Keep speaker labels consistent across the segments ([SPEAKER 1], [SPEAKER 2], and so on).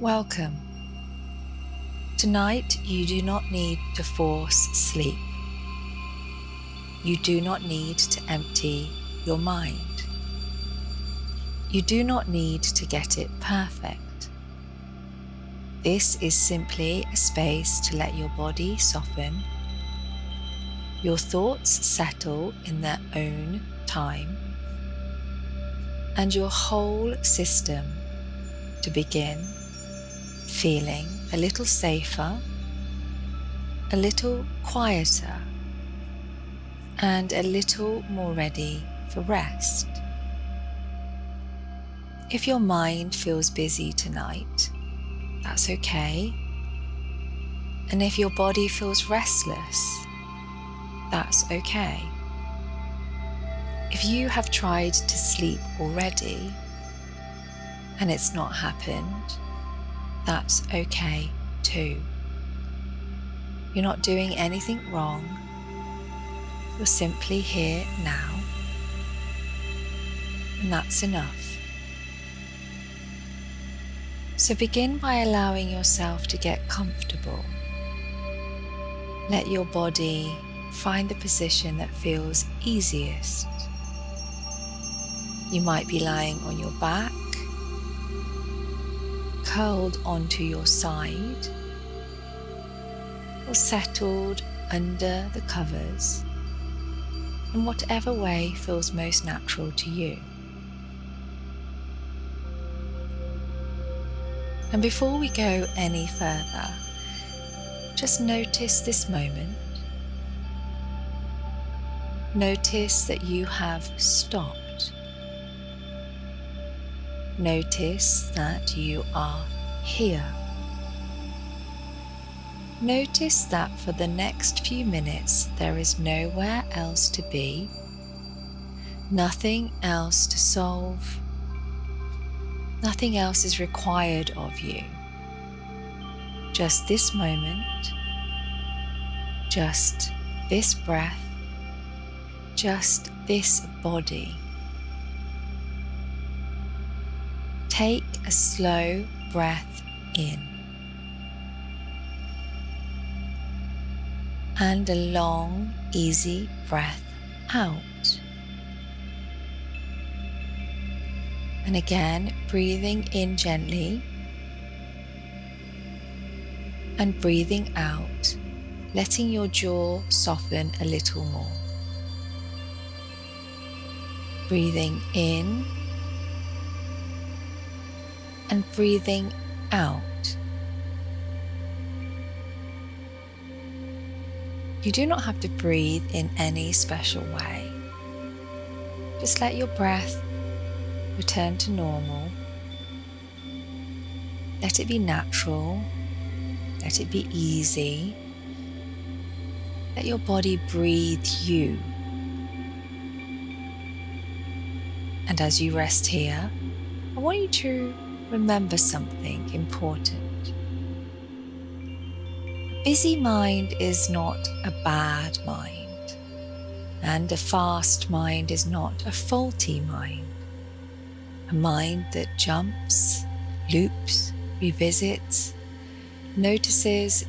[SPEAKER 1] Welcome. Tonight you do not need to force sleep. You do not need to empty your mind. You do not need to get it perfect. This is simply a space to let your body soften, your thoughts settle in their own time, and your whole system to begin feeling a little safer, a little quieter, and a little more ready for rest. If your mind feels busy tonight, that's okay. And if your body feels restless, that's okay. If you have tried to sleep already and it's not happened, that's okay too. You're not doing anything wrong. You're simply here now, and that's enough. So begin by allowing yourself to get comfortable. Let your body find the position that feels easiest. You might be lying on your back, curled onto your side, or settled under the covers, in whatever way feels most natural to you. And before we go any further, just notice this moment. Notice that you have stopped. Notice that you are here. Notice that for the next few minutes there is nowhere else to be, nothing else to solve, nothing else is required of you. Just this moment, just this breath, just this body. Take a slow breath in and a long, easy breath out. And again, breathing in gently and breathing out, letting your jaw soften a little more. Breathing in and breathing out. You do not have to breathe in any special way. Just let your breath return to normal. Let it be natural. Let it be easy. Let your body breathe you. And as you rest here, I want you to remember something important. A busy mind is not a bad mind, and a fast mind is not a faulty mind. A mind that jumps, loops, revisits, notices,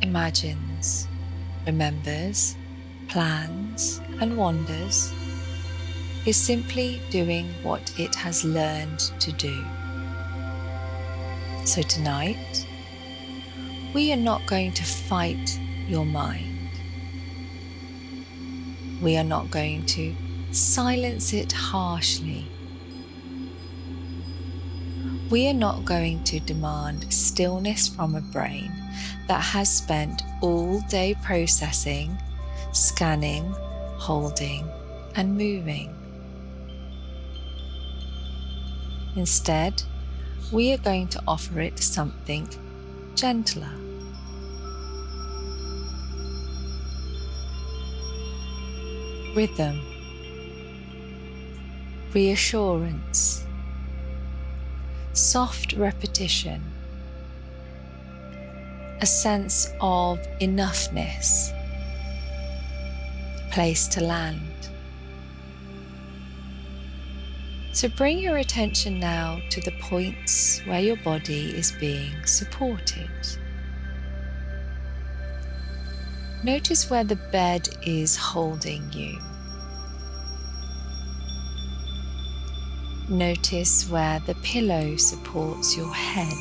[SPEAKER 1] imagines, remembers, plans, and wanders is simply doing what it has learned to do. So tonight, we are not going to fight your mind. We are not going to silence it harshly. We are not going to demand stillness from a brain that has spent all day processing, scanning, holding, and moving. Instead, we are going to offer it something gentler. Rhythm, reassurance, soft repetition, a sense of enoughness, a place to land. So bring your attention now to the points where your body is being supported. Notice where the bed is holding you. Notice where the pillow supports your head.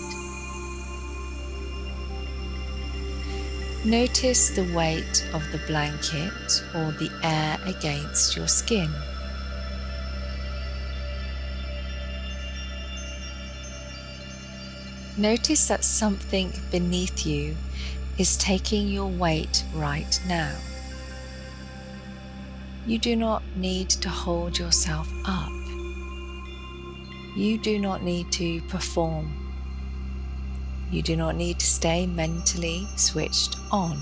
[SPEAKER 1] Notice the weight of the blanket or the air against your skin. Notice that something beneath you is taking your weight right now. You do not need to hold yourself up. You do not need to perform. You do not need to stay mentally switched on.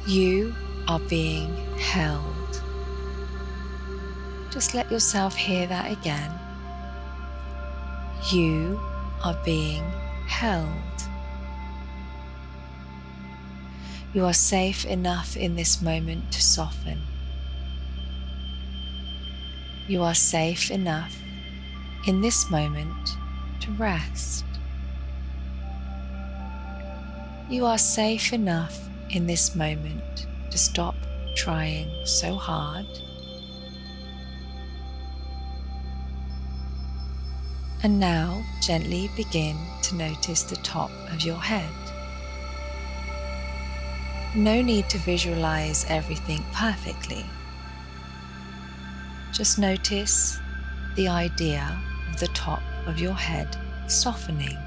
[SPEAKER 1] You are being held. Just let yourself hear that again. You are being held. You are safe enough in this moment to soften. You are safe enough in this moment to rest. You are safe enough in this moment to stop trying so hard. And now gently begin to notice the top of your head. No need to visualize everything perfectly. Just notice the idea of the top of your head softening.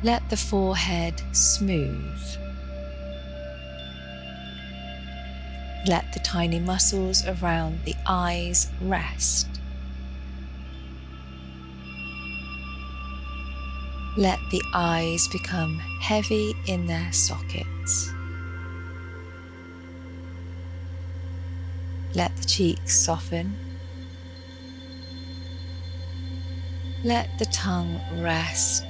[SPEAKER 1] Let the forehead smooth. Let the tiny muscles around the eyes rest. Let the eyes become heavy in their sockets. Let the cheeks soften. Let the tongue rest.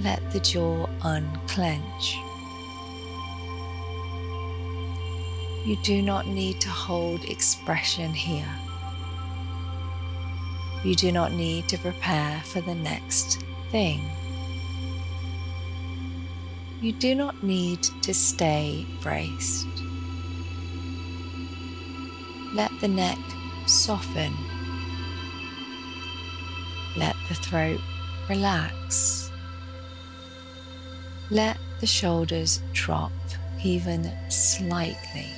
[SPEAKER 1] Let the jaw unclench. You do not need to hold expression here. You do not need to prepare for the next thing. You do not need to stay braced. Let the neck soften. Let the throat relax. Let the shoulders drop even slightly.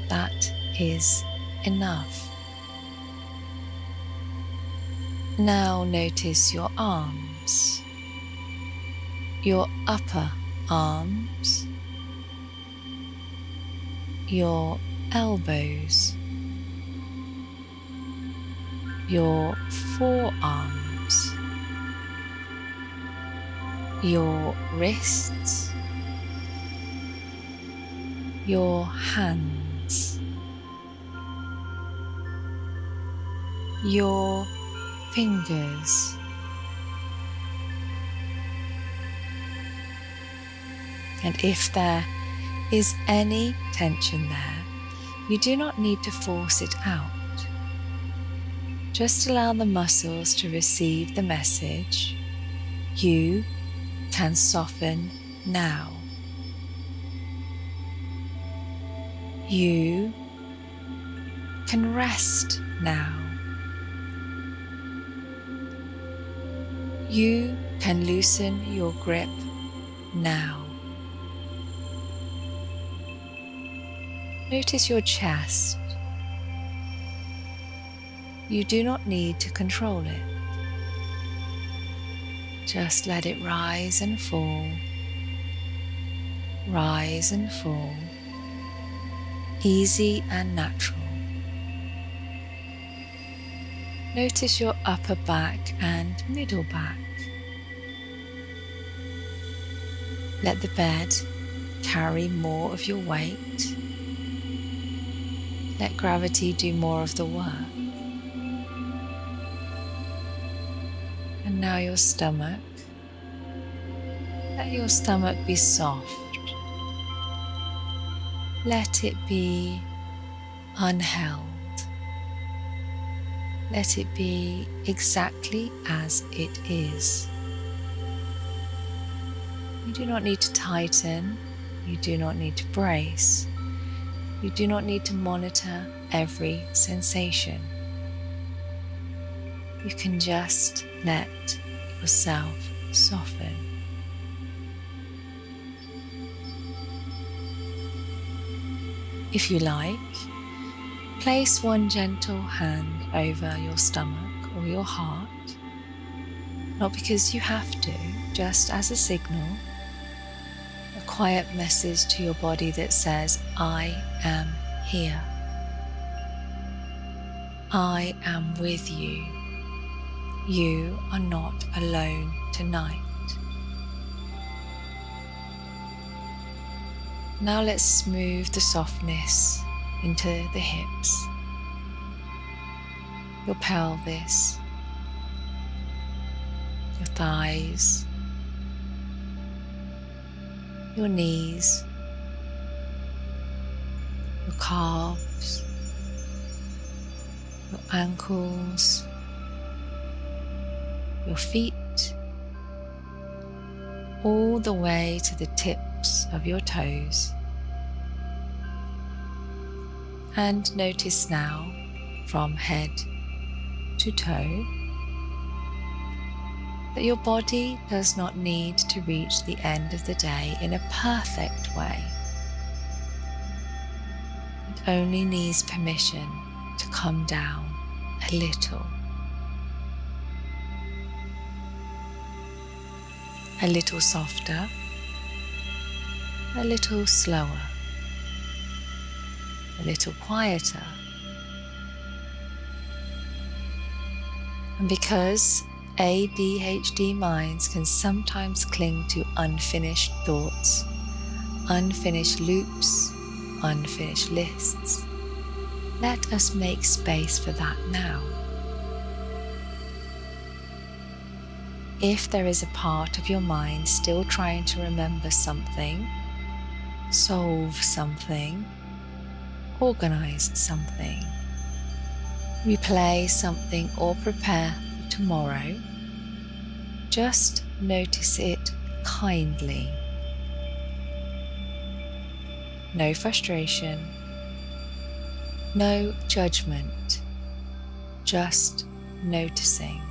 [SPEAKER 1] That is enough. Now notice your arms, your upper arms, your elbows, your forearms, your wrists, your hands, your fingers, and if there is any tension there, you do not need to force it out. Just allow the muscles to receive the message. You can soften now. You can rest now. You can loosen your grip now. Notice your chest. You do not need to control it. Just let it rise and fall, rise and fall, easy and natural. Notice your upper back and middle back. Let the bed carry more of your weight. Let gravity do more of the work. And now your stomach Let your stomach be soft. Let it be unheld. Let it be exactly as it is. You do not need to tighten. You do not need to brace. You do not need to monitor every sensation. You can just let yourself soften. If you like, place one gentle hand over your stomach or your heart, not because you have to, just as a signal, a quiet message to your body that says, I am here. I am with you. You are not alone tonight. Now let's smooth the softness into the hips, your pelvis, your thighs, your knees, your calves, your ankles, your feet, all the way to the tips of your toes. And notice now, from head to toe, that your body does not need to reach the end of the day in a perfect way. It only needs permission to come down a little. A little softer, a little slower, a little quieter. And because ADHD minds can sometimes cling to unfinished thoughts, unfinished loops, unfinished lists, let us make space for that now. If there is a part of your mind still trying to remember something, solve something, organize something, replay something, or prepare for tomorrow, just notice it kindly. No frustration, no judgment, just noticing.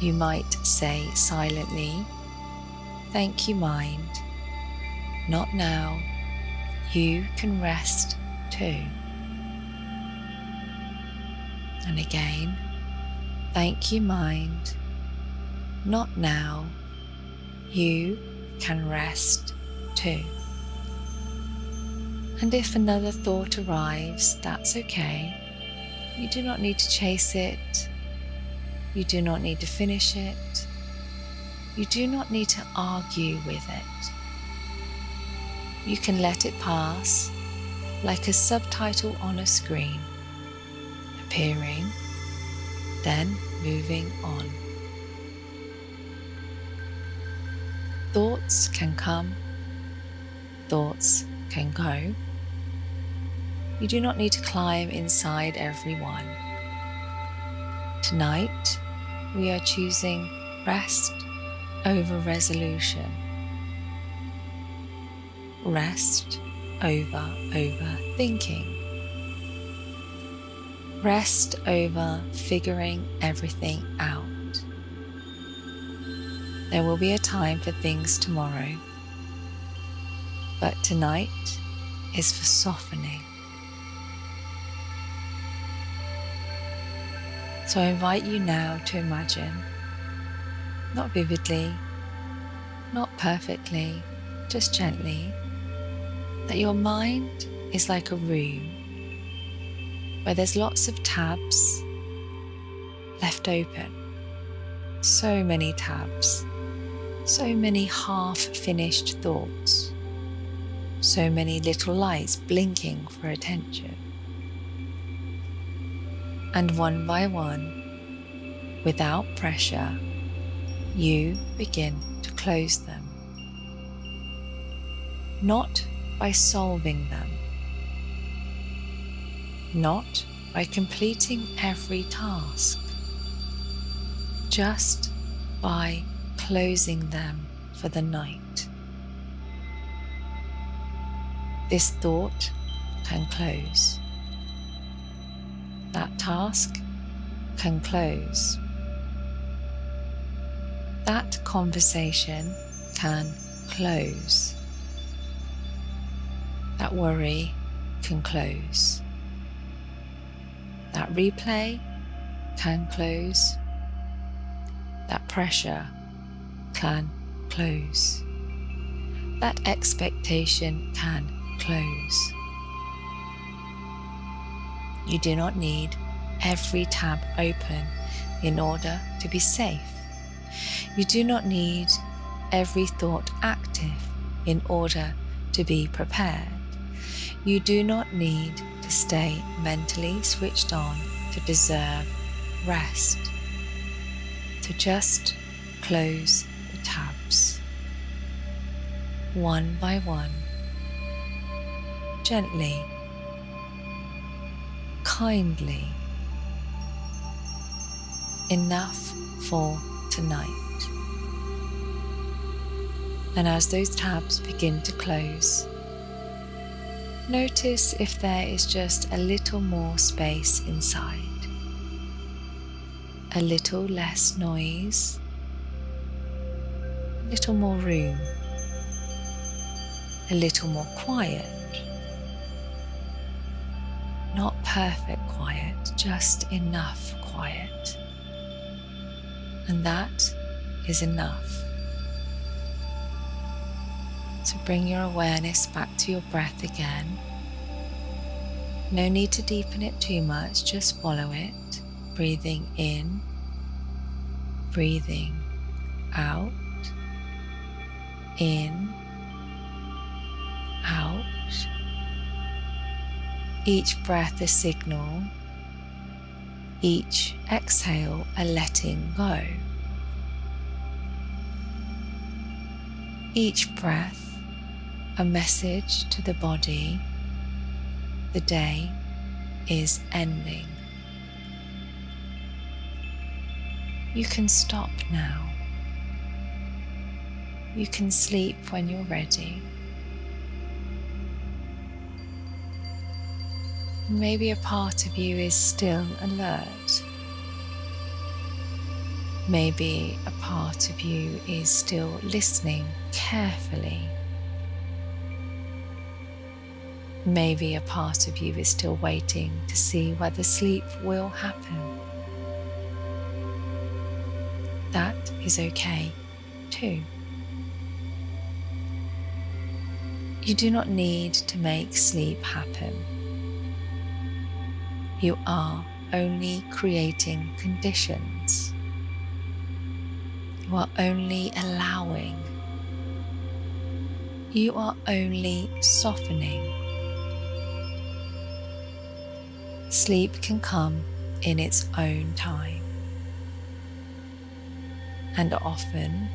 [SPEAKER 1] You might say silently, "Thank you, mind. Not now. You can rest too." And again, "Thank you, mind. Not now. You can rest too." And if another thought arrives, that's okay. You do not need to chase it. You do not need to finish it. You do not need to argue with it. You can let it pass like a subtitle on a screen, appearing, then moving on. Thoughts can come, thoughts can go. You do not need to climb inside every one. Tonight, we are choosing rest over resolution. Rest over overthinking. Rest over figuring everything out. There will be a time for things tomorrow, but tonight is for softening. So I invite you now to imagine, not vividly, not perfectly, just gently, that your mind is like a room where there's lots of tabs left open. So many tabs, so many half-finished thoughts, so many little lights blinking for attention. And one by one, without pressure, you begin to close them, not by solving them, not by completing every task, just by closing them for the night. This thought can close. That task can close. That conversation can close. That worry can close. That replay can close. That pressure can close. That expectation can close. You do not need every tab open in order to be safe. You do not need every thought active in order to be prepared. You do not need to stay mentally switched on to deserve rest. To just close the tabs, one by one, gently, kindly, enough for tonight. And as those tabs begin to close, notice if there is just a little more space inside, a little less noise, a little more room, a little more quiet. Not perfect quiet, just enough quiet. And that is enough. So bring your awareness back to your breath again. No need to deepen it too much, just follow it. Breathing in, breathing out, in, out. Each breath a signal, each exhale a letting go. Each breath a message to the body, the day is ending. You can stop now. You can sleep when you're ready. Maybe a part of you is still alert. Maybe a part of you is still listening carefully. Maybe a part of you is still waiting to see whether sleep will happen. That is okay too. You do not need to make sleep happen. You are only creating conditions. You are only allowing. You are only softening. Sleep can come in its own time. And often,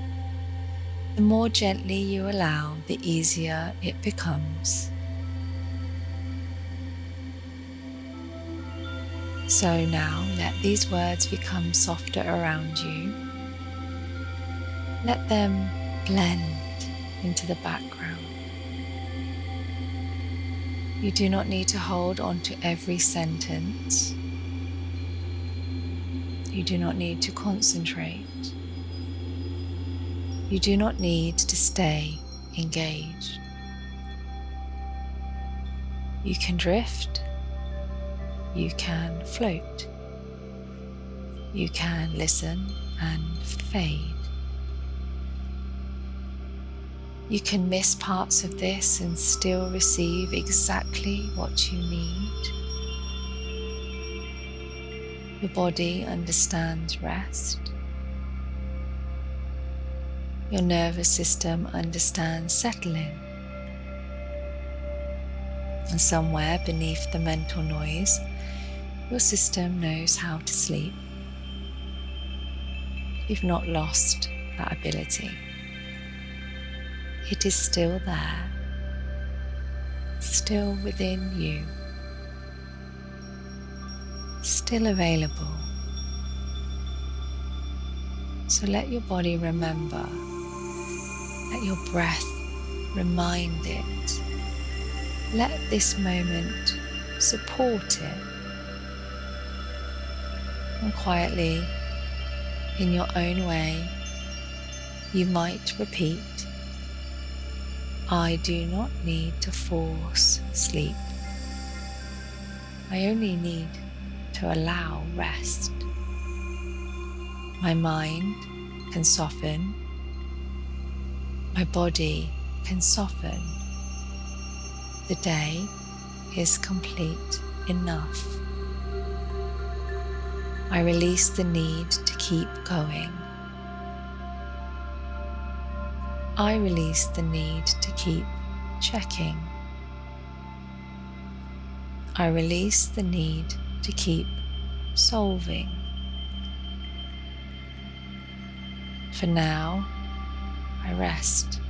[SPEAKER 1] the more gently you allow, the easier it becomes. So now let these words become softer around you. Let them blend into the background. You do not need to hold on to every sentence. You do not need to concentrate. You do not need to stay engaged. You can drift. You can float. You can listen and fade. You can miss parts of this and still receive exactly what you need. Your body understands rest. Your nervous system understands settling. And somewhere beneath the mental noise, your system knows how to sleep. You've not lost that ability. It is still there, still within you, still available. So let your body remember, let your breath remind it. Let this moment support it. And quietly, in your own way, you might repeat, I do not need to force sleep. I only need to allow rest. My mind can soften. My body can soften. The day is complete enough. I release the need to keep going. I release the need to keep checking. I release the need to keep solving. For now, I rest.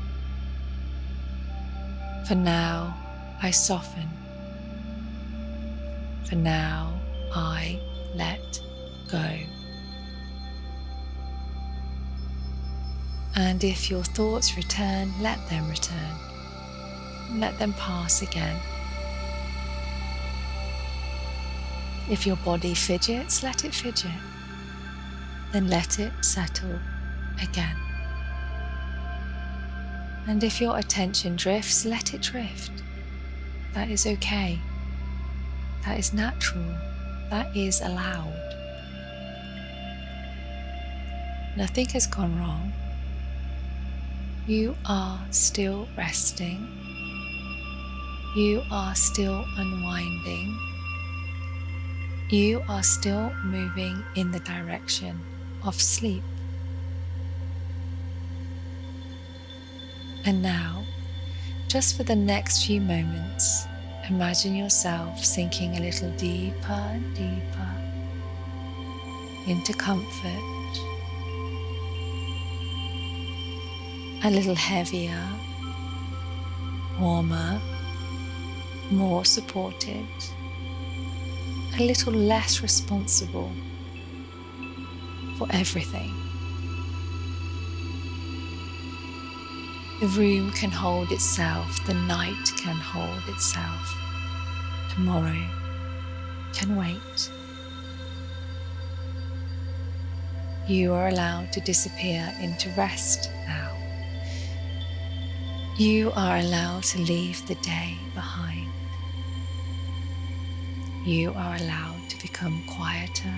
[SPEAKER 1] For now, I soften. For now, I let go. And if your thoughts return, let them return. Let them pass again. If your body fidgets, let it fidget. Then let it settle again. And if your attention drifts, let it drift. That is okay. That is natural. That is allowed. Nothing has gone wrong. You are still resting. You are still unwinding. You are still moving in the direction of sleep. And now, just for the next few moments, imagine yourself sinking a little deeper and deeper into comfort, a little heavier, warmer, more supported, a little less responsible for everything. The room can hold itself, the night can hold itself, tomorrow can wait. You are allowed to disappear into rest now. You are allowed to leave the day behind. You are allowed to become quieter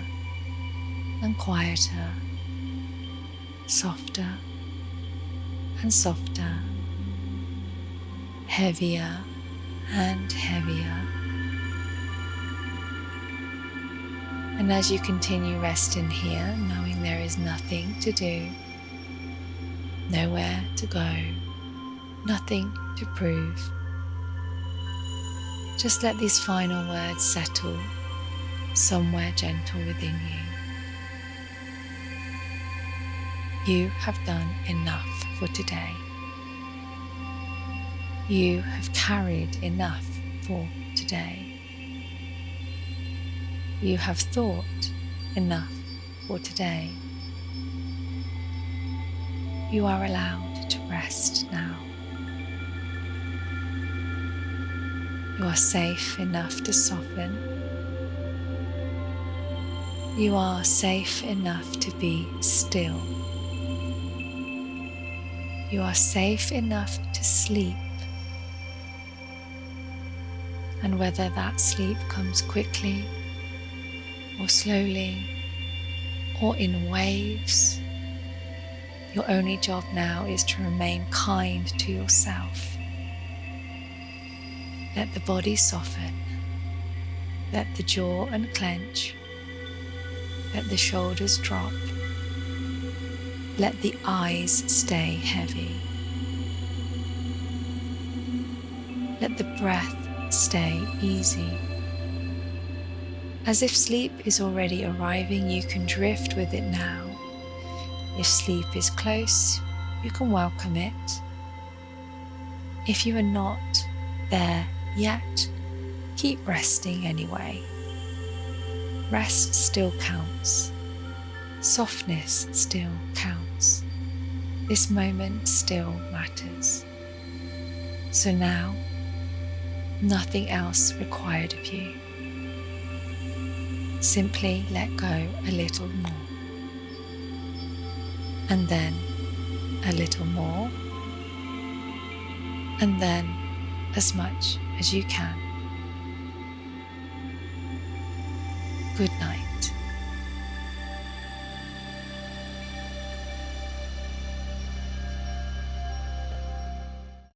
[SPEAKER 1] and quieter, softer and softer, heavier and heavier. And as you continue resting here, knowing there is nothing to do, nowhere to go, nothing to prove, just let these final words settle somewhere gentle within you. You have done enough for today. You have carried enough for today. You have thought enough for today. You are allowed to rest now. You are safe enough to soften. You are safe enough to be still. You are safe enough to sleep. And whether that sleep comes quickly or slowly or in waves, your only job now is to remain kind to yourself. Let the body soften. Let the jaw unclench. Let the shoulders drop. Let the eyes stay heavy. Let the breath stay easy. As if sleep is already arriving, you can drift with it now. If sleep is close, you can welcome it. If you are not there yet, keep resting anyway. Rest still counts. Softness still counts. This moment still matters. So now, nothing else required of you. Simply let go a little more. And then a little more. And then as much as you can. Good night.